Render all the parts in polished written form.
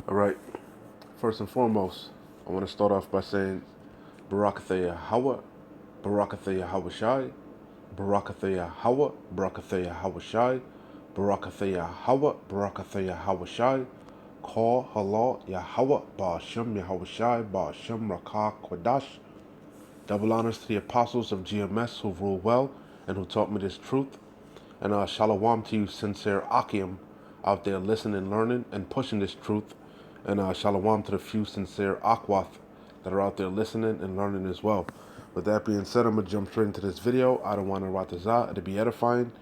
All right. First and foremost, I want to start off by saying Barakathea Hawa, Barakathea Hawashai, Barakathea Hawa, Barakathea Hawashai, Barakathea Hawa, Barakathea Hawashai, Call Halal Yahweh, Ba'ashem Yahawashai, Ba'ashem Rakah Kwadash. Double honors to the apostles of GMS who rule well and who taught me this truth. And shalom to you, sincere Akim, out there listening, and learning, and pushing this truth. And shalom to the few sincere Akwath that are out there listening and learning as well. With that being said, I'm going to jump straight into this video. I don't want to ratazah. It'll be edifying.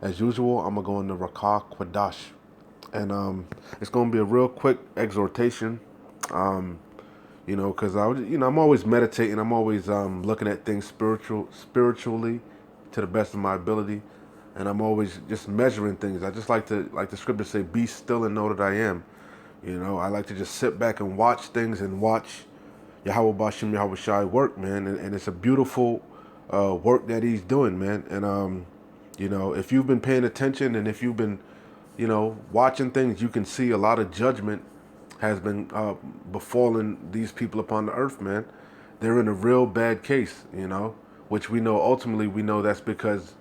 As usual, I'm going to go into Rakah Kwadash. And it's going to be a real quick exhortation. Because I'm always meditating. I'm always looking at things spiritually to the best of my ability. And I'm always just measuring things. I just like the scriptures say, be still and know that I am. I like to just sit back and watch things and watch Yahweh Bashim Yahweh Shai work, man. And it's a beautiful work that he's doing, man. And, if you've been paying attention and if you've been, watching things, you can see a lot of judgment has been befalling these people upon the earth, man. They're in a real bad case, which we know ultimately that's because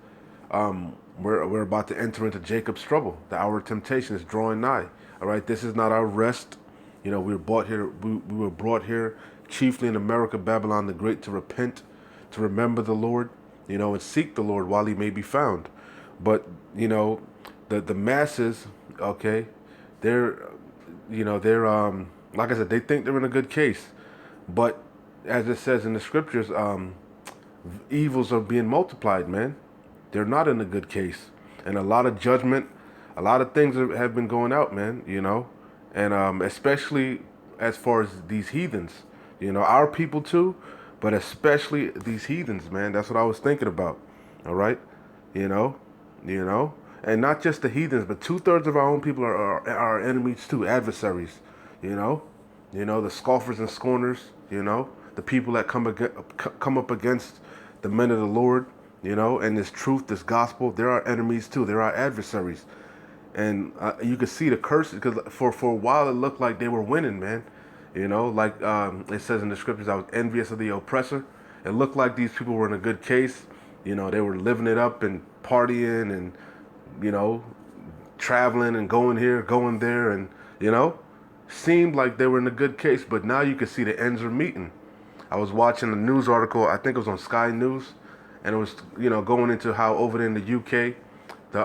we're about to enter into Jacob's trouble. The hour of temptation is drawing nigh. All right, this is not our rest. We were brought here. We were brought here chiefly in America, Babylon the Great, to repent, to remember the Lord, and seek the Lord while He may be found. But the masses, okay, they're like I said, they think they're in a good case, but as it says in the scriptures, evils are being multiplied, man. They're not in a good case, and a lot of judgment, a lot of things have been going out, man. And especially as far as these heathens, our people too, but especially these heathens, man. That's what I was thinking about. All right, you know, and not just the heathens, but 2/3 of our own people are our enemies too, adversaries. The scoffers and scorners. The people that come up against the men of the Lord. And this truth, this gospel, they're our enemies too. They're our adversaries. And you can see the curses, because for a while it looked like they were winning, man. Like it says in the scriptures, I was envious of the oppressor. It looked like these people were in a good case. They were living it up and partying and, traveling and going here, going there. And, seemed like they were in a good case. But now you can see the ends are meeting. I was watching a news article, I think it was on Sky News. And it was, going into how over there in the UK, the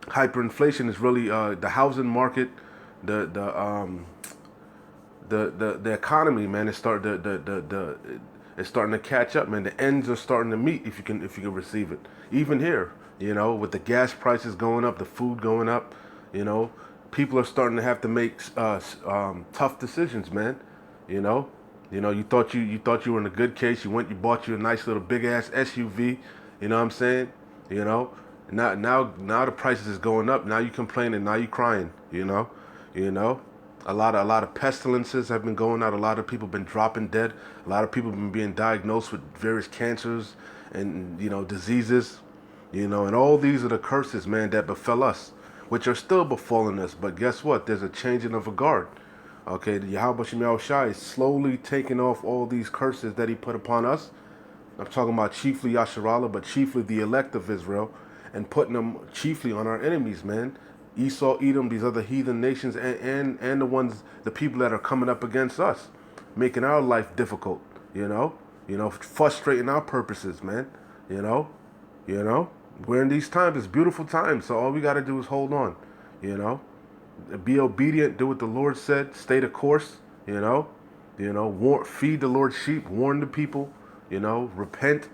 hyperinflation is really the housing market, the economy, man. It's it's starting to catch up, man. The ends are starting to meet if you can receive it. Even here, with the gas prices going up, the food going up, people are starting to have to make tough decisions, man. You thought you were in a good case. You bought you a nice little big ass SUV. You know what I'm saying? Now the prices is going up. Now you complaining. Now you crying. A lot of pestilences have been going out. A lot of people been dropping dead. A lot of people been being diagnosed with various cancers and diseases. And all these are the curses, man, that befell us, which are still befalling us. But guess what? There's a changing of a guard. Okay, the Yahweh Shemel Shai is slowly taking off all these curses that he put upon us. I'm talking about chiefly Yasharallah, but chiefly the elect of Israel, and putting them chiefly on our enemies, man. Esau, Edom, these other heathen nations, and the people that are coming up against us, making our life difficult, frustrating our purposes, man. We're in these times, it's beautiful times, so all we got to do is hold on, Be obedient, do what the Lord said, stay the course, feed the Lord's sheep, warn the people, repent,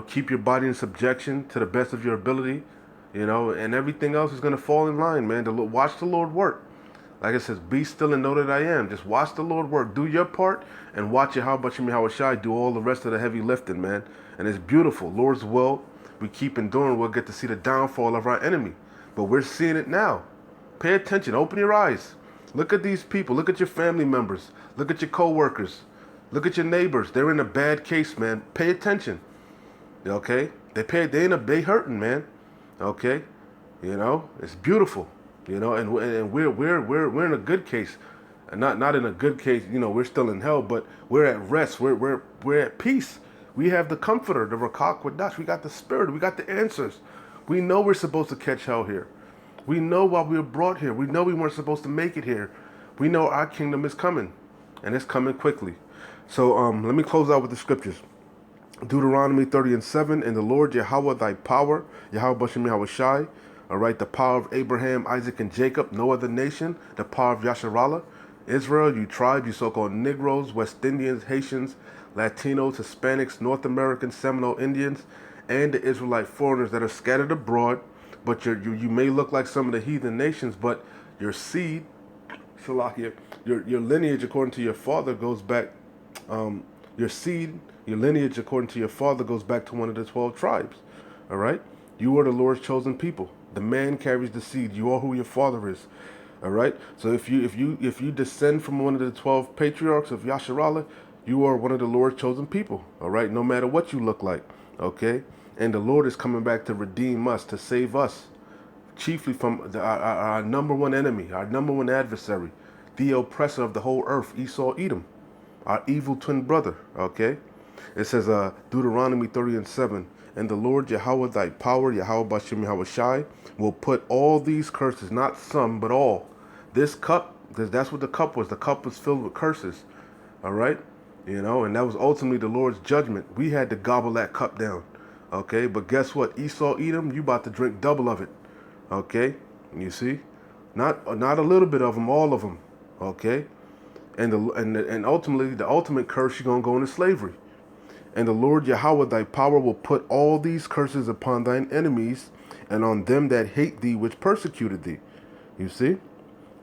keep your body in subjection to the best of your ability, and everything else is going to fall in line, man. Watch the Lord work. Like it says, be still and know that I am. Just watch the Lord work. Do your part and watch Yahweh Shai do all the rest of the heavy lifting, man. And it's beautiful. Lord's will, we keep enduring, we'll get to see the downfall of our enemy. But we're seeing it now. Pay attention. Open your eyes. Look at these people. Look at your family members. Look at your co-workers. Look at your neighbors. They're in a bad case, man. Pay attention. Okay? They hurting, man. Okay? It's beautiful. and we're in a good case, and not in a good case. We're still in hell, but we're at rest. We're at peace. We have the Comforter, the Rakak Wadash. We got the Spirit. We got the answers. We know we're supposed to catch hell here. We know why we were brought here. We know we weren't supposed to make it here. We know our kingdom is coming, and it's coming quickly. So let me close out with the scriptures. Deuteronomy 30:7, and the Lord Yahweh thy power, Yahweh Bashem Yahweh Shai, all right, the power of Abraham, Isaac, and Jacob, no other nation, the power of Yasharallah, Israel, you tribe, you so-called Negroes, West Indians, Haitians, Latinos, Hispanics, North Americans, Seminole Indians, and the Israelite foreigners that are scattered abroad, but you may look like some of the heathen nations, but your seed, Salakia, your lineage according to your father goes back, your seed, your lineage according to your father goes back to one of the 12 tribes. All right? You are the Lord's chosen people. The man carries the seed. You are who your father is. All right? So if you descend from one of the 12 patriarchs of Yasharallah, you are one of the Lord's chosen people. All right? No matter what you look like. Okay? And the Lord is coming back to redeem us, to save us, chiefly from our number one enemy, our number one adversary, the oppressor of the whole earth, Esau Edom, our evil twin brother. Okay? It says Deuteronomy 30:7, and the Lord Yahweh thy power, Yahweh Bashem Yahweh Shai, will put all these curses, not some, but all. This cup, because that's what the cup was. The cup was filled with curses. All right? And that was ultimately the Lord's judgment. We had to gobble that cup down. Okay? But guess what? Esau Edom, you about to drink double of it. Okay? You see? Not a little bit of them, all of them. Okay? And ultimately, the ultimate curse, you're going to go into slavery. And the Lord Yahweh thy power will put all these curses upon thine enemies and on them that hate thee, which persecuted thee. You see?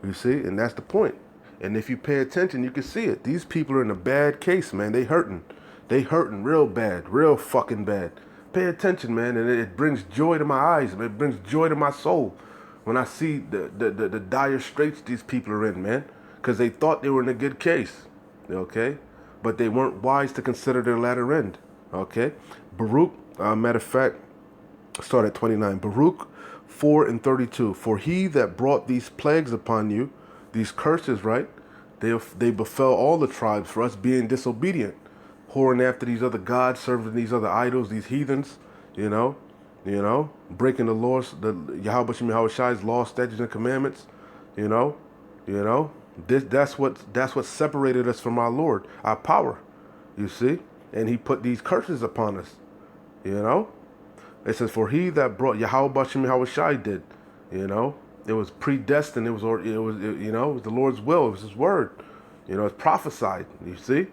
You see? And that's the point. And if you pay attention, you can see it. These people are in a bad case, man. They hurting. They hurting real bad. Real fucking bad. Pay attention, man. And it brings joy to my eyes. It brings joy to my soul when I see the dire straits these people are in, man. Because they thought they were in a good case. Okay? But they weren't wise to consider their latter end. Okay? Baruch, matter of fact, start at 29. Baruch 4:32. For he that brought these plagues upon you, these curses, right? They befell all the tribes for us being disobedient, whoring after these other gods, serving these other idols, these heathens, breaking the laws, the Yahweh Shem Yahweh Shai's law, statutes, and commandments, you know. That's what separated us from our Lord, our power, you see, and He put these curses upon us, It says, "For he that brought Yahweh Bashem Yahweh Shai did, it was predestined. It was the Lord's will. It was His word, it's prophesied. You see,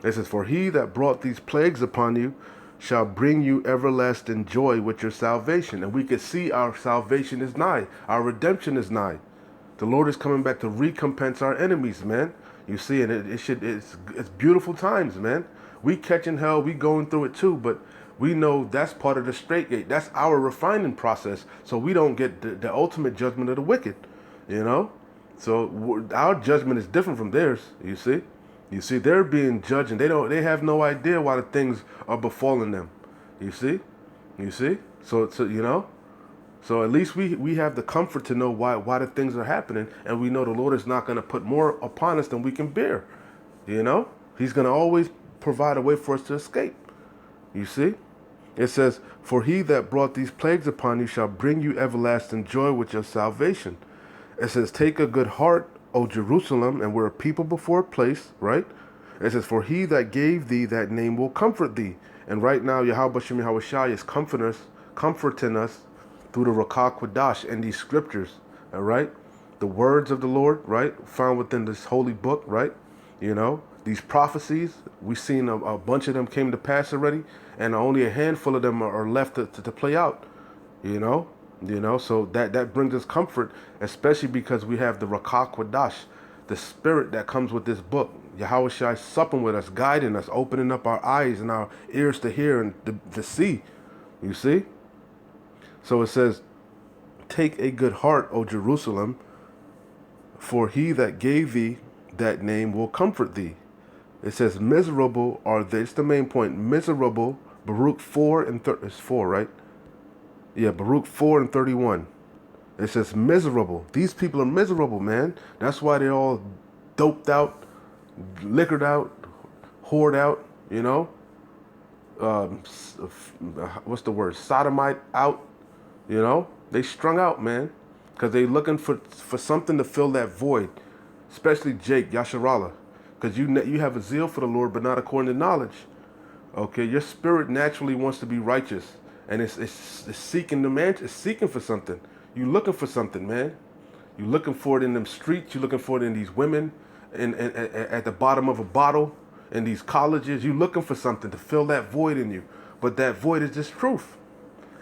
it says, "For he that brought these plagues upon you shall bring you everlasting joy with your salvation." And we can see our salvation is nigh, our redemption is nigh. The Lord is coming back to recompense our enemies, man. You see, and it's beautiful times, man. We catching hell, we going through it too, but we know that's part of the straight gate. That's our refining process, so we don't get the ultimate judgment of the wicked, So our judgment is different from theirs. You see, they're being judged, and they have no idea why the things are befalling them. You see, So at least we have the comfort to know why the things are happening, and we know the Lord is not going to put more upon us than we can bear. He's going to always provide a way for us to escape. You see? It says, "For he that brought these plagues upon you shall bring you everlasting joy with your salvation." It says, "Take a good heart, O Jerusalem," and we're a people before a place, right? It says, "For he that gave thee that name will comfort thee." And right now, Yahweh Bashem Yahweh Shai is comforting us through the Rakah Quadash and these scriptures, all right? The words of the Lord, right? Found within this holy book, right? These prophecies, we've seen a bunch of them came to pass already, and only a handful of them are left to play out, So that brings us comfort, especially because we have the Rakah Quadash, the spirit that comes with this book. Yahweh Shai supping with us, guiding us, opening up our eyes and our ears to hear and to see, you see? So it says, "Take a good heart, O Jerusalem, for he that gave thee that name will comfort thee." It says, "Miserable are they." It's the main point. Miserable, Baruch 4 and it's 4, right? Yeah, Baruch 4:31. It says miserable. These people are miserable, man. That's why they're all doped out, liquored out, whored out, you know. What's the word? Sodomite out, you know. They strung out, man, because they looking for something to fill that void. Especially Jake, Yasharallah, because you have a zeal for the Lord, but not according to knowledge. Okay, your spirit naturally wants to be righteous, and it's seeking the man. It's seeking for something. You looking for something, man. You looking for it in them streets. You looking for it in these women, and at the bottom of a bottle, in these colleges. You looking for something to fill that void in you, but that void is just truth,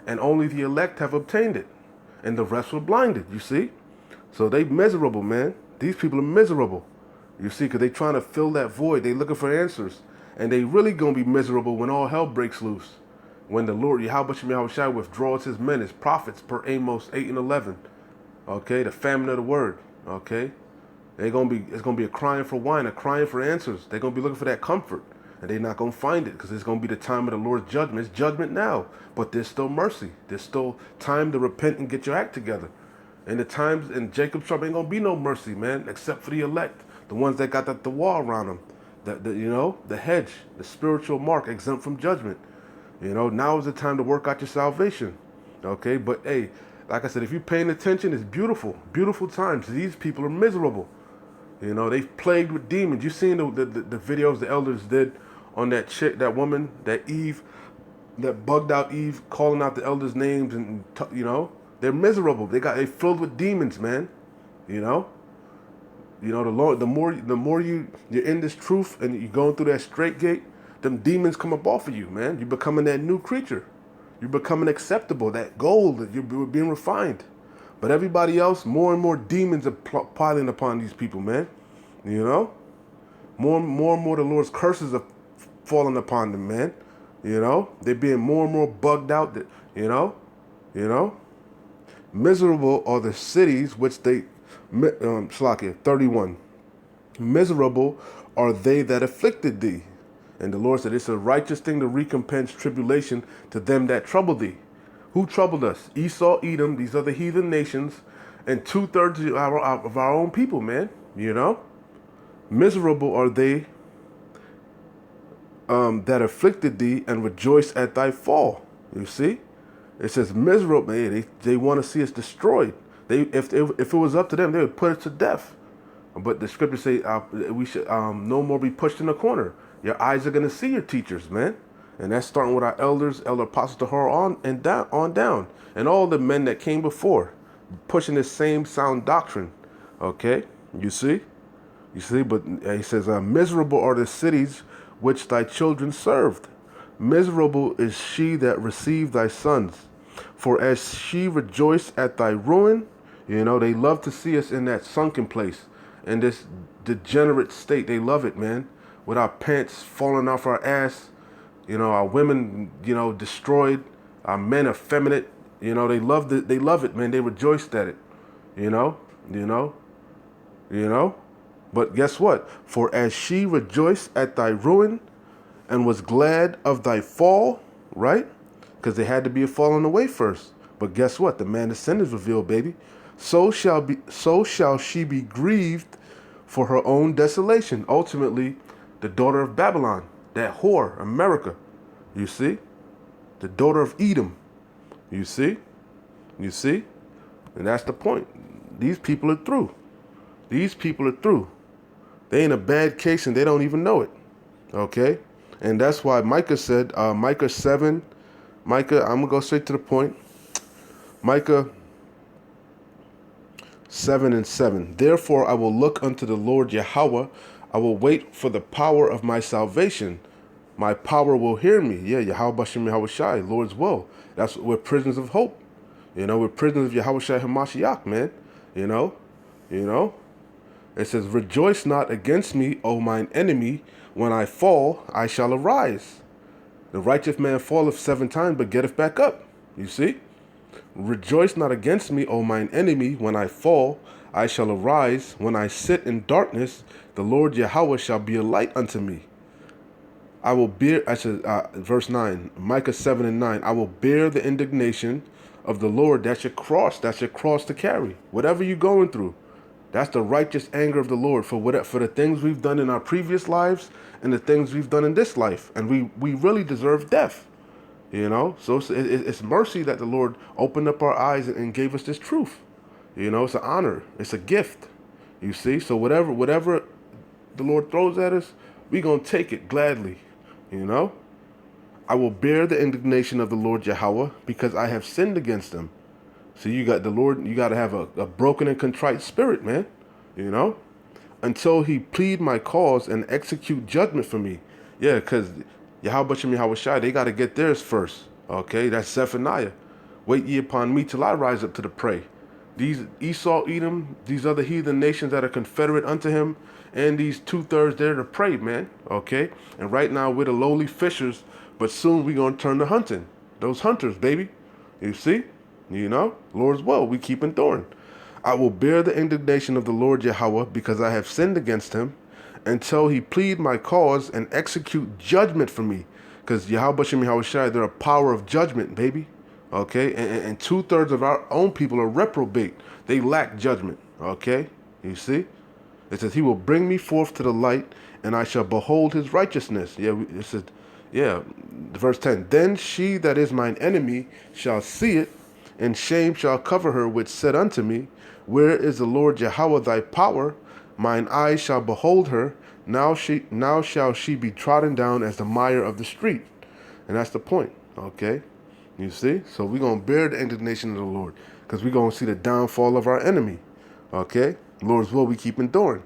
and only the elect have obtained it, and the rest were blinded. You see, so they miserable, man. These people are miserable. You see, because they trying to fill that void. They looking for answers. And they really going to be miserable when all hell breaks loose. When the Lord, Yahweh withdraws his men, his prophets, per Amos 8 and 11. Okay, the famine of the word. Okay, it's going to be a crying for wine, a crying for answers. They're going to be looking for that comfort. And they're not going to find it because it's going to be the time of the Lord's judgment. It's judgment now. But there's still mercy. There's still time to repent and get your act together. And the times in Jacob's trouble ain't going to be no mercy, man, except for the elect. The ones that got the wall around them. The hedge, the spiritual mark, exempt from judgment. Now is the time to work out your salvation. Okay, but hey, like I said, if you're paying attention, it's beautiful, beautiful times. These people are miserable. They've plagued with demons. You seen the videos the elders did on that chick, that woman, that Eve, that bugged out Eve, calling out the elders' names, and they're miserable. They filled with demons, man. The Lord, the more you're in this truth and you're going through that straight gate, them demons come up off of you, man. You're becoming that new creature. You're becoming acceptable, that gold, that you're being refined. But everybody else, more and more demons are piling upon these people, man. More and more the Lord's curses are falling upon them, man. They're being more and more bugged out. Miserable are the cities which they, Slakia 31. Miserable are they that afflicted thee. And the Lord said, it's a righteous thing to recompense tribulation to them that trouble thee. Who troubled us? Esau, Edom, these other heathen nations, and 2/3 of our own people, man. Miserable are they that afflicted thee and rejoice at thy fall. You see? It says miserable, man. They want to see us destroyed. If it was up to them, they would put us to death. But the scriptures say we should no more be pushed in a corner. Your eyes are going to see your teachers, man. And that's starting with our elders, Elder Apostle Tahar on down. And all the men that came before, pushing the same sound doctrine. Okay? You see? But he says, miserable are the cities which thy children served. Miserable is she that received thy sons. For as she rejoiced at thy ruin, they love to see us in that sunken place, in this degenerate state. They love it, man. With our pants falling off our ass, our women, destroyed, our men effeminate. They love it, man. They rejoiced at it. But guess what? For as she rejoiced at thy ruin and was glad of thy fall, right? Because there had to be a falling away first. But guess what? The man of sin is revealed, baby. So shall she be grieved for her own desolation. Ultimately, the daughter of Babylon, that whore, America. You see? The daughter of Edom. You see? And that's the point. These people are through. They in a bad case and they don't even know it. Okay? And that's why Micah said, Micah 7, I'm going to go straight to the point. Micah 7:7. Therefore I will look unto the Lord Yahweh. I will wait for the power of my salvation. My power will hear me. Yeah, Yahweh Bashem Yahweh Shai, Lord's will. We're prisoners of hope. We're prisoners of Yahweh Shai Hamashiach, man. It says, rejoice not against me, O mine enemy. When I fall, I shall arise. The righteous man falleth 7 times, but getteth back up. You see? Rejoice not against me, O mine enemy. When I fall, I shall arise. When I sit in darkness, the Lord Yahweh shall be a light unto me. Verse 9, Micah 7:9, I will bear the indignation of the Lord, that's your cross. That's your cross to carry. Whatever you're going through, that's the righteous anger of the Lord for the things we've done in our previous lives and the things we've done in this life. And we really deserve death, you know? So it's mercy that the Lord opened up our eyes and gave us this truth. You know, it's an honor. It's a gift. You see? So whatever the Lord throws at us, we going to take it gladly, you know? I will bear the indignation of the Lord Yahweh because I have sinned against him. So you got the Lord, you got to have a broken and contrite spirit, man, you know, until he plead my cause and execute judgment for me. Yeah, because Yahweh Shem Yahweh Shai, they got to get theirs first. Okay, that's Zephaniah. Wait ye upon me till I rise up to the prey. These Esau, Edom, these other heathen nations that are confederate unto him, and these 2/3 there to pray, man. Okay, and right now we're the lowly fishers, but soon we're going to turn to hunting. Those hunters, baby. You see? You know, Lord's will, we keep enduring. I will bear the indignation of the Lord Yahweh because I have sinned against him until he plead my cause and execute judgment for me. Because Yahweh Shem Yahweh Shai, they're a power of judgment, baby. Okay, and 2/3 of our own people are reprobate. They lack judgment. Okay, you see? It says, he will bring me forth to the light and I shall behold his righteousness. Yeah, it says, yeah, verse 10. Then she that is mine enemy shall see it, and shame shall cover her, which said unto me, where is the Lord Yahweh thy power? Mine eyes shall behold her. Now shall she be trodden down as the mire of the street. And that's the point, okay? You see? So we're going to bear the indignation of the Lord because we're going to see the downfall of our enemy, okay? Lord's will, we keep enduring,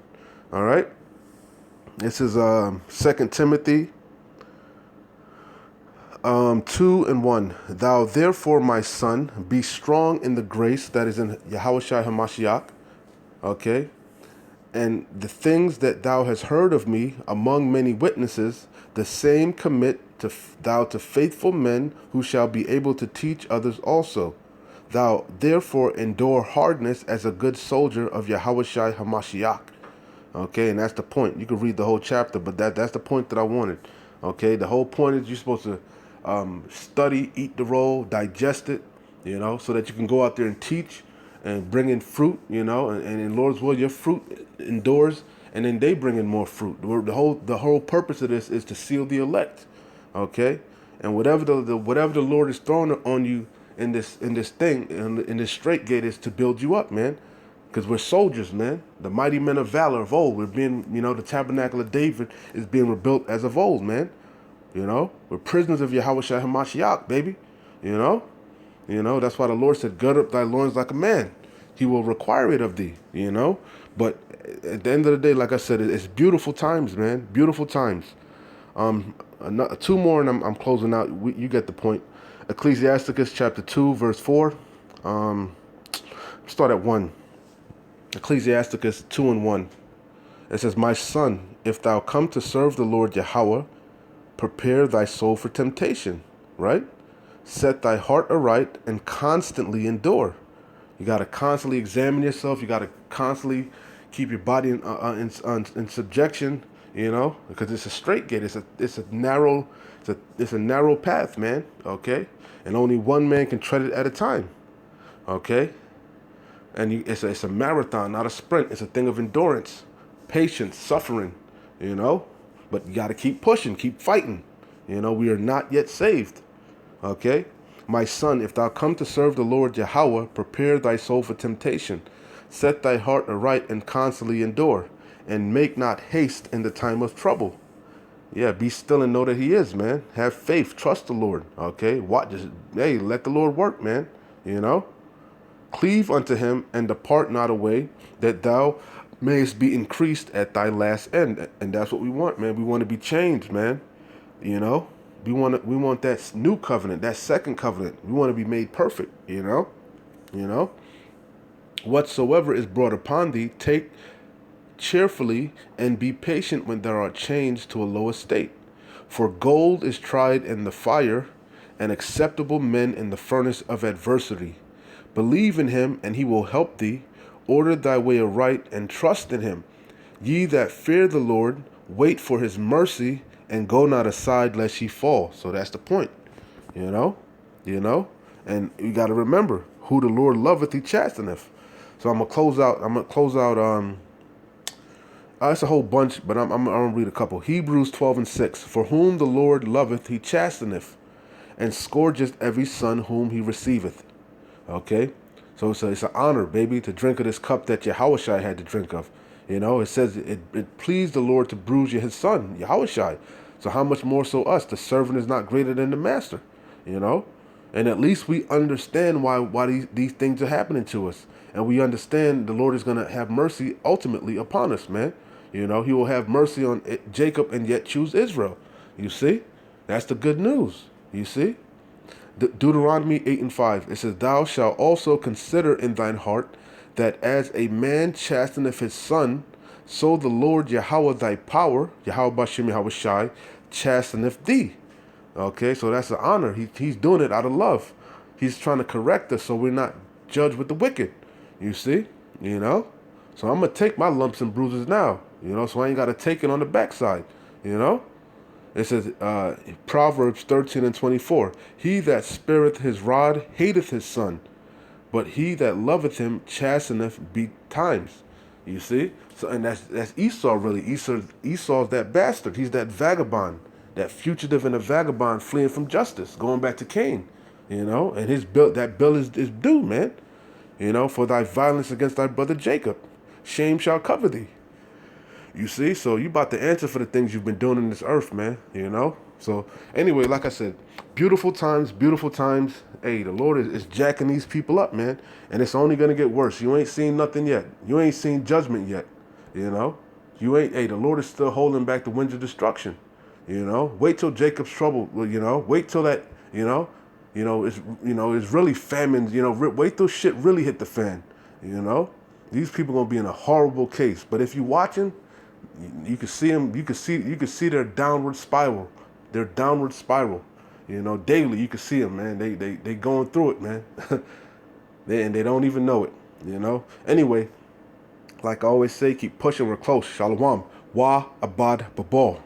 all right? This is 2 Timothy 2:1. Thou therefore, my son, be strong in the grace that is in Yahushua HaMashiach, okay? And the things that thou hast heard of me among many witnesses, the same commit thou to faithful men who shall be able to teach others also. Thou therefore endure hardness as a good soldier of Yahushua HaMashiach. Okay, and that's the point. You can read the whole chapter, but that's the point that I wanted. Okay, the whole point is you're supposed to study, eat the roll, digest it, you know, so that you can go out there and teach and bring in fruit, you know, and in Lord's will, your fruit endures, and then they bring in more fruit. The whole purpose of this is to seal the elect, okay? And whatever the Lord is throwing on you in this thing, in this straight gate, is to build you up, man. Because we're soldiers, man. The mighty men of valor of old. We're being, you know, the tabernacle of David is being rebuilt as of old, man. You know, we're prisoners of Yahweh Shai HaMashiach, baby. You know, that's why the Lord said, gird up thy loins like a man. He will require it of thee, you know. But at the end of the day, like I said, it's beautiful times, man. Beautiful times. Two more and I'm closing out. You get the point. Ecclesiasticus chapter 2, verse 4. Start at 1. Ecclesiasticus 2:1. It says, my son, if thou come to serve the Lord Yahweh, prepare thy soul for temptation, right? Set thy heart aright and constantly endure. You got to constantly examine yourself. You got to constantly keep your body in subjection, you know, because it's a straight gate. It's a narrow path, man. Okay, and only one man can tread it at a time. Okay, and it's a marathon, not a sprint. It's a thing of endurance, patience, suffering, you know. But you got to keep pushing, keep fighting. You know, we are not yet saved. Okay? My son, if thou come to serve the Lord Yahweh, prepare thy soul for temptation. Set thy heart aright and constantly endure. And make not haste in the time of trouble. Yeah, be still and know that he is, man. Have faith. Trust the Lord. Okay? Hey, let the Lord work, man. You know? Cleave unto him and depart not away, that thou mayest be increased at thy last end. And that's what we want, man. We want to be changed, man. You know, we want that new covenant, that second covenant. We want to be made perfect, you know. Whatsoever is brought upon thee, take cheerfully and be patient when thou art changed to a low estate. For gold is tried in the fire, and acceptable men in the furnace of adversity. Believe in him, and he will help thee. Order thy way aright, and trust in him. Ye that fear the Lord, wait for his mercy, and go not aside lest ye fall. So that's the point, you know. And you got to remember, who the Lord loveth, he chasteneth. So I'm gonna close out. It's a whole bunch, but I'm gonna read a couple. Hebrews 12:6. For whom the Lord loveth, he chasteneth, and scourgeth every son whom he receiveth. Okay, so it's an honor, baby, to drink of this cup that Yahushua had to drink of. You know, it says it pleased the Lord to bruise his son, Yahushua. So how much more so us? The servant is not greater than the master. You know, and at least we understand why these things are happening to us, and we understand the Lord is going to have mercy ultimately upon us, man. You know, he will have mercy on Jacob and yet choose Israel. You see, that's the good news. You see. Deuteronomy 8:5, it says, Thou shalt also consider in thine heart that as a man chasteneth his son, so the Lord Yahweh thy power, Yahweh Bashim Yahweh Shai, chasteneth thee. Okay, so that's an honor. He's doing it out of love. He's trying to correct us so we're not judged with the wicked. You see? You know? So I'm going to take my lumps and bruises now. You know, so I ain't got to take it on the backside. You know? It says, Proverbs 13:24, He that spareth his rod hateth his son, but he that loveth him chasteneth betimes. You see? So, and that's Esau really. Esau's that bastard. He's that vagabond, that fugitive and a vagabond fleeing from justice, going back to Cain. You know, and that bill is due, man. You know, for thy violence against thy brother Jacob, shame shall cover thee. You see, so you about to answer for the things you've been doing in this earth, man. You know. So anyway, like I said, beautiful times, beautiful times. Hey, the Lord is jacking these people up, man, and it's only gonna get worse. You ain't seen nothing yet. You ain't seen judgment yet. You know. You ain't. Hey, the Lord is still holding back the winds of destruction. You know. Wait till Jacob's trouble. You know. Wait till that. You know. It's really famine. You know. Wait till shit really hit the fan. You know. These people gonna be in a horrible case. But if you watching, you can see them. You can see their downward spiral. Their downward spiral. You know, daily you can see them, man. They going through it, man. they don't even know it. You know. Anyway, like I always say, keep pushing. We're close. Shalom. Wa abad babal.